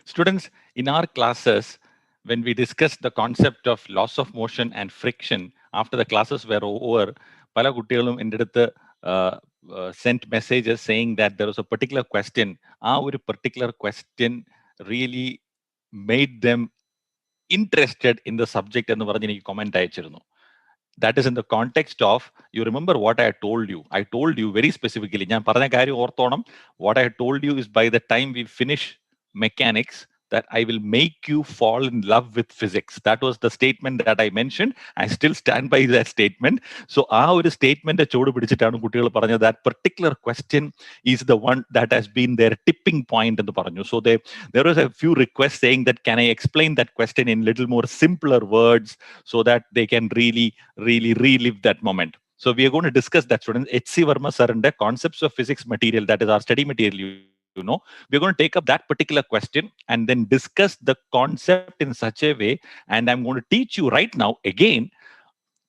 Students, in our classes, when we discussed the concept of loss of motion and friction, after the classes were over, പല കുട്ടികളും എൻ്റെ അടുത്ത് sent messages saying that there was a particular question. ആ ഒരു particular question really made them interested in the subject എന്ന് പറഞ്ഞ് എനിക്ക് comment അയച്ചിരുന്നു. That is in the context of, you remember what I told you. I told you very specifically, ഞാൻ പറഞ്ഞ കാര്യം ഓർത്തോണം. What I told you is by the time we finish mechanics, that I will make you fall in love with physics. That was the statement that I mentioned. I still stand by that statement. So ആ ഒരു statement ചൂട് പിടിച്ചിട്ടാണ് കുട്ടികൾ പറഞ്ഞത് that particular question is the one that has been their tipping point എന്ന് പറഞ്ഞു. So there was a few requests saying that can I explain that question in little more simpler words so that they can really relive that moment. So we are going to discuss that, students. H.C. Verma sir and the concepts of physics material, that is our study material, you know. We're going to take up that particular question and then discuss the concept in such a way. And I'm going to teach you right now again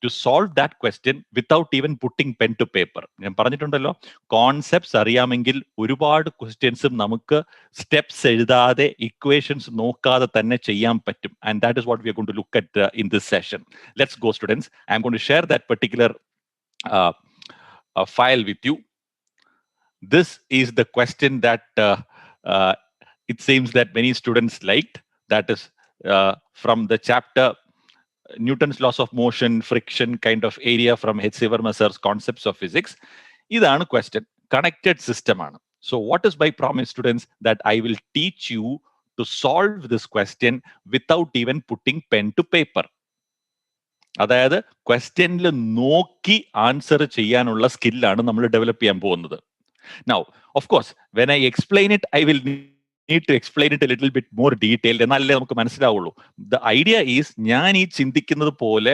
to solve that question without even putting pen to paper. ഞാൻ പറഞ്ഞിട്ടുണ്ടല്ലോ, concepts അറിയാമെങ്കിൽ ഒരുപാട് ക്വസ്റ്റ്യൻസും നമുക്ക് steps എഴുതാതെ equations നോക്കാതെ തന്നെ ചെയ്യാൻ പറ്റും. And that is what we are going to look at in this session. Let's go, students. I'm going to share that particular file with you. This is the question that it seems that many students liked. That is from the chapter Newton's laws of motion, friction kind of area from H.C. Verma sir's concepts of physics. ഇതാണ് question. Connected system ആണ്. So what is my promise, students? That I will teach you to solve this question without even putting pen to paper. അതായത് ക്വസ്റ്റ്യനിൽ നോക്കി answer ചെയ്യാനുള്ള സ്കില്ലാണ് നമ്മൾ develop ചെയ്യാൻ പോകുന്നത്. Now, of course, when I explain it, I will need to explain it a little bit more detailed. എന്നാലേ നമുക്ക് മനസ്സിലാവുള്ളൂ. The idea is, ഞാൻ ഈ ചിന്തിക്കുന്നത് പോലെ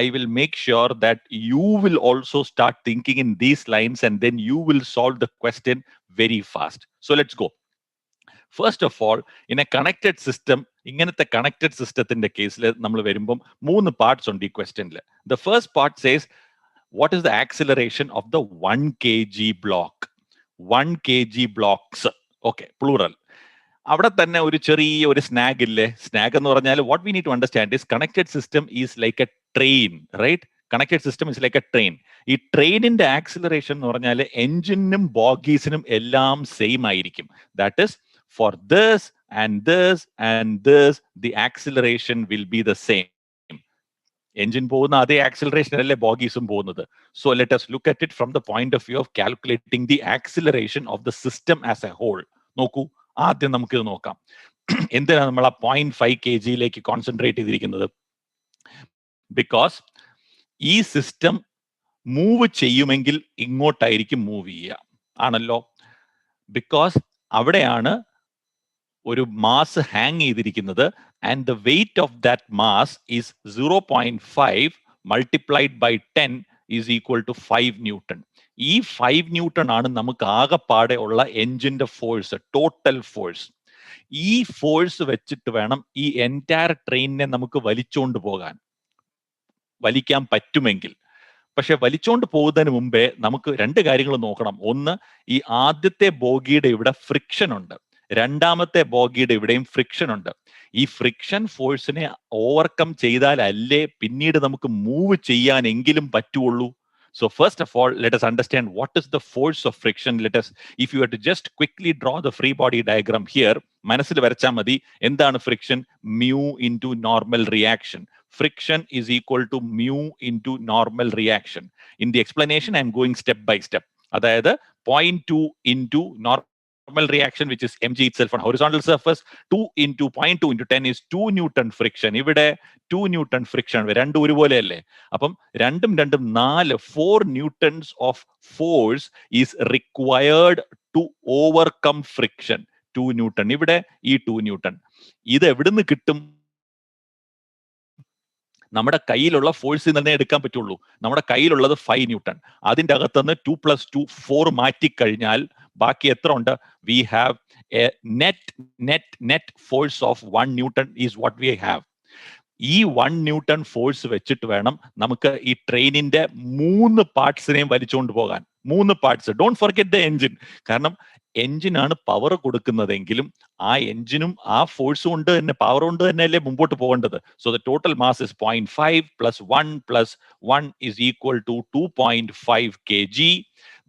I will make sure that you will also start thinking in these lines and then you will solve the question very fast. So let's go. First of all, in a connected system, ഇങ്ങനത്തെ connected സിസ്റ്റത്തിന്റെ കേസിൽ നമ്മൾ വരുമ്പം 3 parts ഉണ്ട് ഈ ക്വസ്റ്റ്യനിൽ. The first part says, what is the acceleration of the 1 kg block? 1 kg blocks. Okay, plural. അവിടെ തന്നെ ഒരു ചെറിയ ഒരു സ്നാഗ് ഇല്ലേ? സ്നാഗ് എന്ന് പറഞ്ഞാൽ what we need to understand is connected system is like a train, right? Connected system is like a train. ഈ ട്രെയിനിന്റെ ആക്സിലറേഷൻ എന്ന് പറഞ്ഞാൽ എഞ്ചിനും ബോഗീസിനും എല്ലാം സെയിം ആയിരിക്കും. That is, for this and this and this, the acceleration will be the same. Engine പോകുന്ന അതേ acceleration അല്ലേ ബോഗീസും പോകുന്നത്. So let us look at it from the point of view of calculating the acceleration of the system as a whole. നോക്കൂ, ആദ്യം നമുക്കിത് നോക്കാം. എന്തിനാണ് നമ്മൾ ആ 0.5 kg കോൺസെൻട്രേറ്റ് ചെയ്തിരിക്കുന്നത്? ബിക്കോസ് ഈ സിസ്റ്റം മൂവ് ചെയ്യുമെങ്കിൽ ഇങ്ങോട്ടായിരിക്കും മൂവ് ചെയ്യുക, ആണല്ലോ. ബിക്കോസ് അവിടെയാണ് ഒരു മാസ് ഹാങ് ചെയ്തിരിക്കുന്നത്. And the weight of that mass is 0.5 multiplied by 10 is equal to 5 newton. ഈ 5 ന്യൂട്ടൺ ആണ് നമുക്ക് ആകെപ്പാടെ ഉള്ള എഞ്ചിന്റെ ഫോഴ്സ്, ടോട്ടൽ ഫോഴ്സ്. ഈ ഫോഴ്സ് വെച്ചിട്ട് വേണം ഈ എൻറ്റയർ ട്രെയിനിനെ നമുക്ക് വലിക്കാൻ പറ്റുമെങ്കിൽ. പക്ഷെ വലിച്ചോണ്ട് പോകുന്നതിന് മുമ്പേ നമുക്ക് 2 കാര്യങ്ങൾ നോക്കണം. ഒന്ന്, ഈ ആദ്യത്തെ ബോഗിയുടെ ഇവിടെ ഫ്രിക്ഷൻ ഉണ്ട്, രണ്ടാമത്തെ ബോഗിയുടെ ഇവിടെയും ഫ്രിക്ഷൻ ഉണ്ട്. ഈ ഫ്രിക്ഷൻ ഫോഴ്സിനെ ഓവർകം ചെയ്താലല്ലേ പിന്നീട് നമുക്ക് മൂവ് ചെയ്യാനെങ്കിലും പറ്റുള്ളൂ. So first of all, let us understand what is the force of friction. If you were to just quickly draw the free body diagram here, മനസ്സിൽ വരച്ചാൽ മതി. എന്താണ് friction? mu into normal reaction. Friction is equal to mu into normal reaction. In the explanation, I am going step by step. അതായത് 0.2 into normal reaction, which is mg itself on horizontal surface, 2 into 0.2 into 10 is 2 Newton friction. ഇവിടെ 2 Newton friction. രണ്ടും ഒരുപോലെയല്ലേ? അപ്പം രണ്ടും 4 Newtons of force is required to overcome friction. 2 Newton. ഇവിടെ ഈ 2 Newton. ഇത് എവിടുന്ന് കിട്ടും? നമ്മുടെ കയ്യിലുള്ള ഫോഴ്സിൽ തന്നെ എടുക്കാൻ പറ്റുള്ളൂ. നമ്മുടെ കയ്യിലുള്ളത് 5 ന്യൂട്ടൺ. അതിൻ്റെ അകത്തുനിന്ന് 2 + 2 4 മാറ്റിക്കഴിഞ്ഞാൽ ബാക്കി എത്ര ഉണ്ട്? We have A net force of 1 newton is what we have. ഈ 1 ന്യൂട്ടൺ ഫോഴ്സ് വെച്ചിട്ട് വേണം നമുക്ക് ഈ ട്രെയിനിന്റെ 3 പാർട്സിനെയും വലിച്ചുകൊണ്ട് പോകാൻ. 3 parts. Don't forget the engine. കാരണം എഞ്ചിനാണ് പവർ കൊടുക്കുന്നതെങ്കിലും ആ എഞ്ചിനും ആ ഫോഴ്സും കൊണ്ട് തന്നെ, പവർ കൊണ്ട് തന്നെയല്ലേ മുമ്പോട്ട് പോകേണ്ടത്. So the total mass is 0.5 plus 1 is equal to 2.5 kg.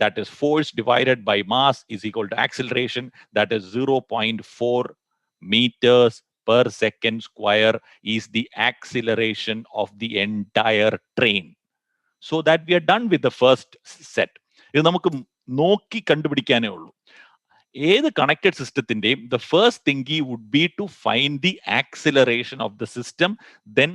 That is force divided by mass is equal to acceleration. That is 0.4 meters per second square is the acceleration of the entire train. So that we are done with the first set. ഇത് നമുക്ക് നോക്കി കണ്ടുപിടിക്കാനേ ഉള്ളൂ. ഏത് connected സിസ്റ്റത്തിന്റെയും the first thingy would be to find the acceleration of the system. Then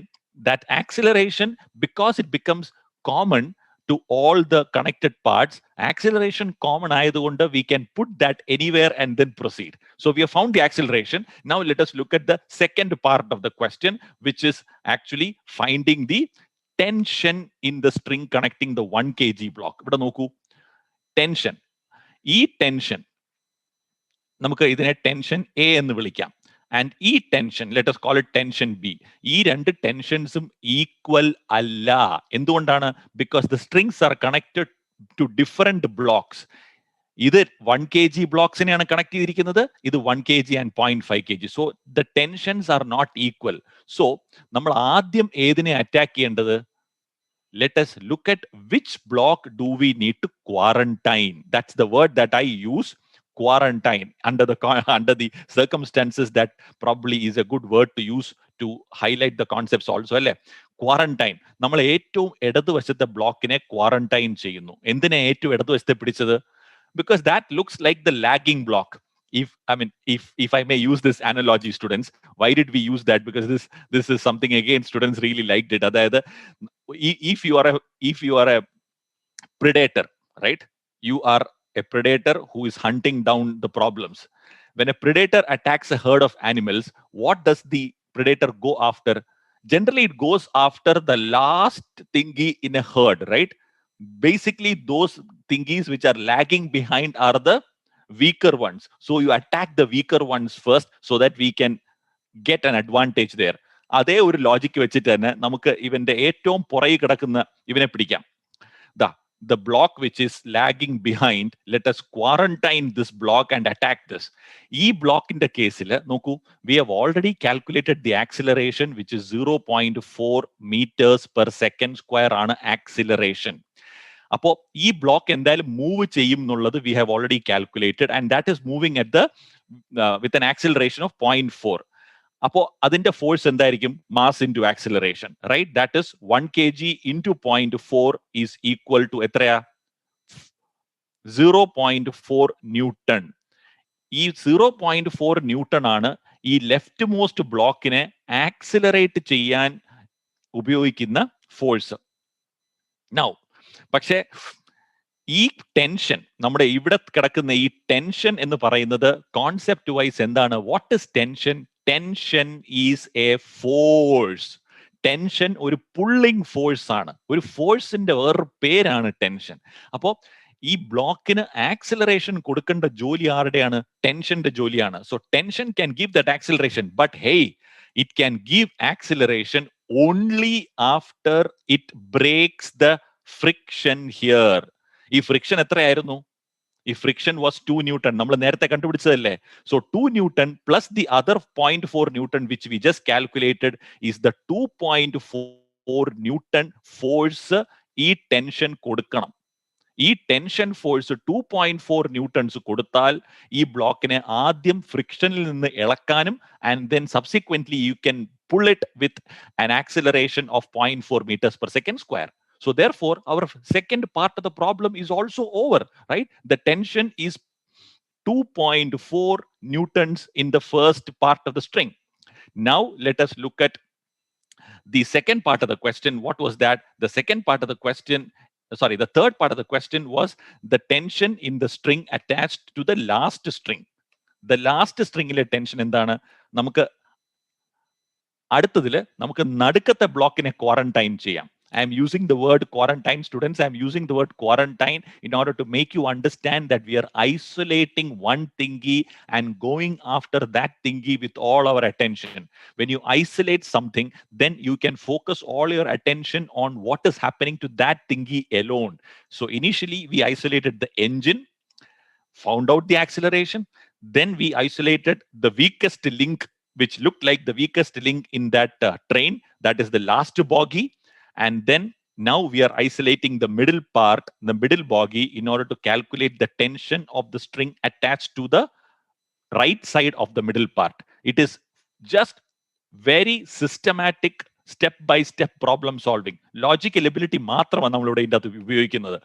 that acceleration, because it becomes common to all the connected parts, acceleration common ayathukonda we can put that anywhere and then proceed. So we have found the acceleration. Now let us look at the second part of the question, which is actually finding the tension in the string connecting the 1 kg block. ഇവിടെ നോക്കൂ, tension. ഈ tension നമുക്ക് ഇതിനെ tension A എന്ന് വിളിക്കാം. And ഈ tension, let us call it tension B. ഈ രണ്ട് ടെൻഷൻസും ഈക്വൽ അല്ല. എന്തുകൊണ്ടാണ്? Because the strings are connected to different blocks. ഇത് 1 kg ബ്ലോക്സിനെയാണ് കണക്ട് ചെയ്തിരിക്കുന്നത്, ഇത് 1 kg and 0.5 kg. So the tensions are not equal. So നമ്മൾ ആദ്യം ഏതിനെ അറ്റാക്ക് ചെയ്യേണ്ടത്? Let us look at which block do we need to quarantine. That's the word that I use, quarantine. Under the circumstances, that probably is a good word to use to highlight the concepts also, അല്ലേ? Quarantine. നമ്മൾ ഏറ്റവും ഇടതുവശത്തെ ബ്ലോക്കിനെ quarantine ചെയ്യുന്നു. എന്തിനെ ഏറ്റവും ഇടതുവശത്തെ പിടിച്ചത്? Because that looks like the lagging block. If I may use this analogy, students, why did we use that? Because this is something, again, students really liked it. അതായത് if you are a predator, right? You are a predator who is hunting down the problems. When a predator attacks a herd of animals, what does the predator go after? Generally, it goes after the last thingy in a herd, right? Basically, those thingies which are lagging behind are the weaker ones. So you attack the weaker ones first so that we can get an advantage there. അതേ ഒരു logic വെച്ചിട്ട് തന്നെ നമുക്ക് ഇവന്റെ ഏറ്റവും പുറകെ കിടക്കുന്ന ഇവനെ പിടിക്കാം. The block which is lagging behind, let us quarantine this block and attack this. ഈ ബ്ലോക്കിന്റെ കേസിൽ നോക്കൂ, we have already calculated the acceleration, which is 0.4 meters per second square ആണ് acceleration. അപ്പോൾ ഈ ബ്ലോക്ക് എന്തായാലും മൂവ് ചെയ്യും എന്നുള്ളത് we have already calculated, and that is moving at the with an acceleration of 0.4. അപ്പോൾ അതിന്റെ ഫോഴ്സ് എന്തായിരിക്കും? Mass into acceleration, right? That is 1 kg into 0.4 is equal to എത്രയാ? 0.4 ന്യൂട്ടൺ. ഈ 0.4 ന്യൂട്ടൺ ആണ് ഈ ലെഫ്റ്റ് മോസ്റ്റ് ബ്ലോക്കിനെ ആക്സിലറേറ്റ് ചെയ്യാൻ ഉപയോഗിക്കുന്ന force. Now പക്ഷേ ഈ ടെൻഷൻ, നമ്മുടെ ഇവിടെ കിടക്കുന്ന ഈ ടെൻഷൻ എന്ന് പറയുന്നത് കോൺസെപ്റ്റ് വൈസ് എന്താണ്? What is tension? Tension is A force. Tension ഒരു പുള്ളിങ് ഫോഴ്സ് ആണ്. ഒരു ഫോഴ്സിന്റെ വേറൊരു പേരാണ് ടെൻഷൻ. അപ്പോൾ ഈ ബ്ലോക്കിന് ആക്സിലറേഷൻ കൊടുക്കേണ്ട ജോലി ആരുടെയാണ്? ടെൻഷന്റെ ജോലിയാണ്. So tension can give that acceleration, but hey, it can give acceleration only after it breaks the friction here. ഈ ഫ്രിക്ഷൻ എത്രയായിരുന്നു? ഈ ഫ്രിക്ഷൻ വാസ് 2 ന്യൂട്ടൺ. നമ്മൾ നേരത്തെ കണ്ടുപിടിച്ചതല്ലേ? So 2 newton plus the other 0.4 newton which we just calculated is the 2.4 newton force ഈ tension കൊടുക്കണം. ഈ tension force 2.4 Newton's കൊടുത്താൽ ഈ ബ്ലോക്കിനെ ആദ്യം ഫ്രിക്ഷനിൽ നിന്ന് ഇളക്കാനും and then subsequently you can pull it with an acceleration of 0.4 meters per second square. So therefore, our second part of the problem is also over, right? The tension is 2.4 newtons in the first part of the string. Now let us look at the second part of the question. What was that? The second part of the question, the third part of the question was the tension in the string attached to the last string. The last stringile tension endana? നമുക്ക് അടുത്തതില് നമുക്ക് നടുക്കത്തെ ബ്ലോക്കിനെ quarantine ചെയ്യാം. I am using the word quarantine, students. I am using the word quarantine in order to make you understand that we are isolating one thingy and going after that thingy with all our attention. When you isolate something, then you can focus all your attention on what is happening to that thingy alone. So initially, we isolated the engine, found out the acceleration. Then we isolated the weakest link, which looked like the weakest link in that train, that is the last bogie. And then now we are isolating the middle part, the middle bogie, in order to calculate the tension of the string attached to the right side of the middle part. It is just very systematic step by step problem solving. Logical ability മാത്രമാണ് നമ്മളിവിടെ ഇതിൻ്റെ അകത്ത് ഉപയോഗിക്കുന്നത്.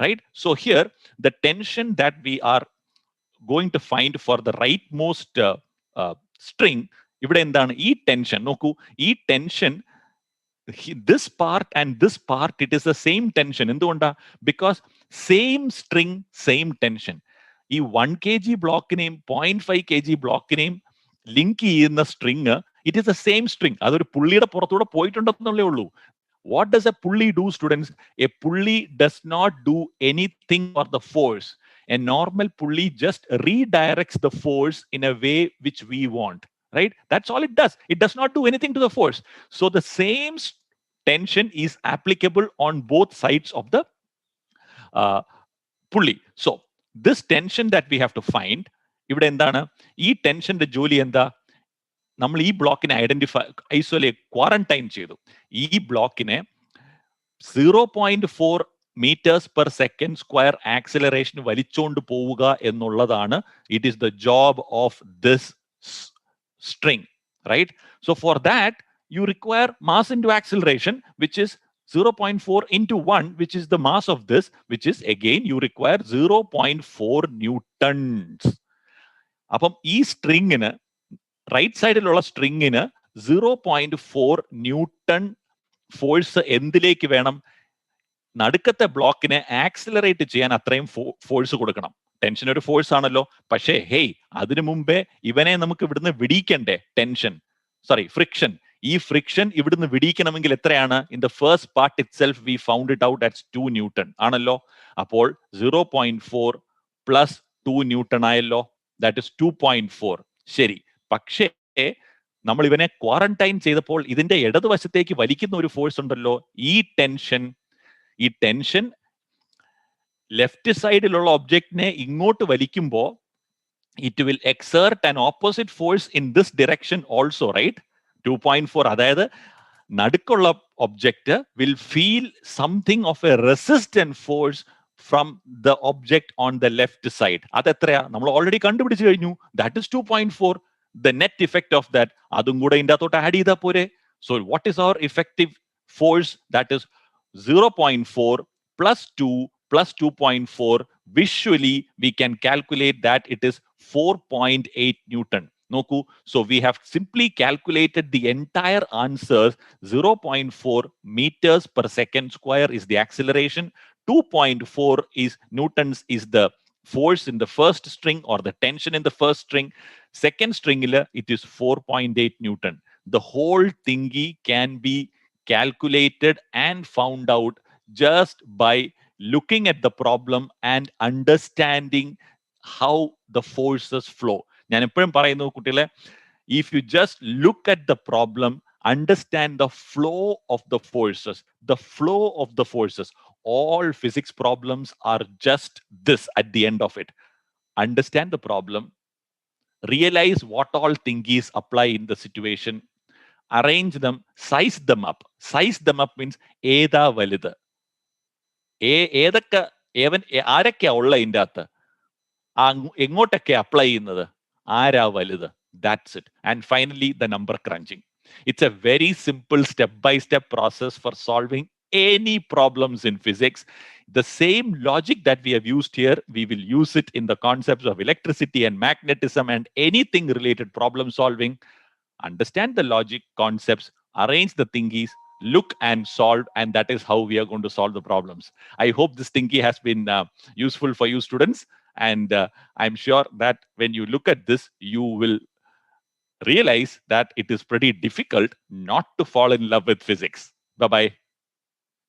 Right? So here, the tension that we are going to find for the rightmost string, ഇവിടെ എന്താണ് ഈ tension നോക്കൂ, ഈ tension this part and this part, it is the same tension. എന്തുകൊണ്ടാ? Because same string, same tension. ഈ 1 kg ബ്ലോക്കിനെയും 0.5 kg ബ്ലോക്കിനെയും link ചെയ്യുന്ന string, it is the same string. അതൊരു പുള്ളിയുടെ പുറത്തൂടെ പോയിട്ടുണ്ടെന്നുള്ളേ ഉള്ളൂ. What does a pulley do, students? A pulley does not do anything for the force. A normal pulley just redirects the force in a way which we want, right? That's all it does. It does not do anything to the force. So the same tension is applicable on both sides of the pulley. So this tension that we have to find, ഇവിടെ എന്താണ് ഈ ടെൻഷന്റെ ജോലി എന്താ? നമ്മൾ ഈ ബ്ലോക്കിനെ quarantine ചെയ്തു. ഈ ബ്ലോക്കിനെ 0.4 meters per second square acceleration വലിച്ചോണ്ട് പോവുക എന്നുള്ളതാണ്. It is the job of this string, right? So for that, you require mass into acceleration, which is 0.4 into 1, which is the mass of this, which is again you require 0.4 newtons. അപ്പം ഈ സ്ട്രിങ്ങിന്, right സൈഡിലുള്ള സ്ട്രിങ്ങിന് 0.4 newton force എന്തിലേക്ക് വേണം? നടുക്കത്തെ ബ്ലോക്കിനെ accelerate ചെയ്യാൻ അത്രയും force കൊടുക്കണം. Tension ഒരു force ആണല്ലോ. പക്ഷേ ഹേയ്, അതിനു മുമ്പേ ഇവനെ നമുക്ക് ഇവിടുന്ന് വിടിയിക്കണ്ടേ? ഫ്രിക്ഷൻ. ഈ ഫ്രിക്ഷൻ ഇവിടുന്ന് വിടിയിക്കണമെങ്കിൽ എത്രയാണ്? In the first part it self we found it out at 2 newton ആണല്ലോ. അപ്പോൾ 0.4 പ്ലസ് 2 ന്യൂട്ടൺ ആയല്ലോ. That is 2.4. ശരി. പക്ഷേ നമ്മൾ ഇവനെ ക്വാറന്റൈൻ ചെയ്തപ്പോൾ ഇതിന്റെ ഇടതുവശത്തേക്ക് വലിക്കുന്ന ഒരു ഫോഴ്സ് ഉണ്ടല്ലോ. ഈ ടെൻഷൻ ലെഫ്റ്റ് സൈഡിലുള്ള ഒബ്ജക്റ്റിനെ ഇങ്ങോട്ട് വലിക്കുമ്പോൾ it will exert an opposite force in this direction also, right? 2.4. അതായത് നടുക്കുള്ള object will feel something of a resistant force from the object on the left side. അതെത്രയാ? നമ്മൾ ഓൾറെഡി കണ്ടുപിടിച്ചു കഴിഞ്ഞു. That is 2.4. The net effect of that, അതും കൂടെ ഇതിന്റെ അകത്തോട്ട് ആഡ് ചെയ്താൽ പോരെ. So what is our effective force? That is 0.4 plus 2 plus 2.4. Visually we can calculate that it is 4.8 Newton. നോക്കൂ, so we have simply calculated the entire answer. 0.4 meters per second square is the acceleration. 2.4 is newtons is the force in the first string or the tension in the first string. Second string, it is 4.8 Newton. The whole thingy can be calculated and found out just by looking at the problem and understanding how the forces flow. ഞാൻ എപ്പോഴും പറയുന്നു കുട്ടികളെ, if you just look at the problem, understand the flow of the forces, all physics problems are just this at the end of it. Understand the problem, realize what all thingies apply in the situation, arrange them, size them up. Size them up means ഏതാ വലുത്, ആരൊക്കെയാ ഉള്ള ഇതിൻ്റെ അകത്ത്, എങ്ങോട്ടൊക്കെ apply ചെയ്യുന്നത്, ആരാ വലുത്. That's it. And finally, the number crunching. It's a very simple step-by-step process for solving any problems in physics. The same logic that we have used here, we will use it in the concepts of electricity and magnetism and anything related problem solving. Understand the logic, concepts, arrange the thingies, look and solve, and that is how we are going to solve the problems. I hope this thingy has been useful for you students, and I'm sure that when you look at this, you will realize that it is pretty difficult not to fall in love with physics. Bye-bye.